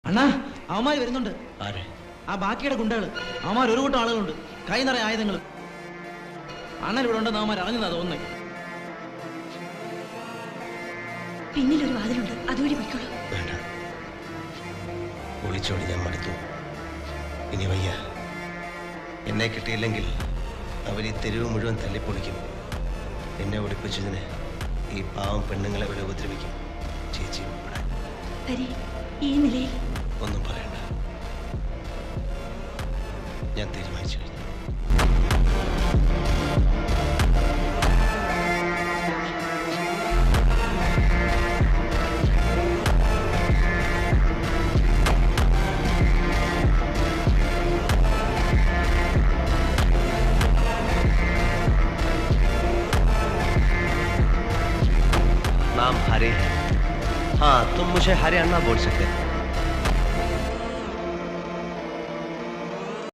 അണ്ണാ അവന്മാര് വരുന്നുണ്ട്. ആരെ? ആ ബാക്കിയുടെ ഗുണ്ടകള്. അവന്മാർ ഒരു കൂട്ടം ആളുകളുണ്ട്, കൈ നിറയെ ആയുധങ്ങളും. അണ്ണൻ ഇവിടെ ഉണ്ടെന്ന് അവന്മാർ അറിഞ്ഞതാ തോന്നുന്നേ. പിന്നിലൊരു വാതിലുണ്ട്, അതുവഴി പോയിക്കോളൂ. വേണ്ട, ഒളിച്ചോടി ഞാൻ മടുത്തു. ഇനി വയ്യ. എന്നെ കിട്ടിയില്ലെങ്കിൽ അവർ ഈ തെരുവ് മുഴുവൻ തല്ലിപ്പൊളിക്കും. എന്നെ ഒളിപ്പിച്ചതിന് ഈ പാവം പെണ്ണുങ്ങളെ അവർ ഉപദ്രവിക്കും. ചേച്ചി ഉൾപ്പെടെ. ഹരി, ഈ നിലയിൽ ഒന്നും പറയണ്ട, ഞാൻ തീരുമാനിച്ചു കഴിഞ്ഞു. नाम हरे है। हाँ, तुम मुझे हरे अन्ना बोल सकते हो।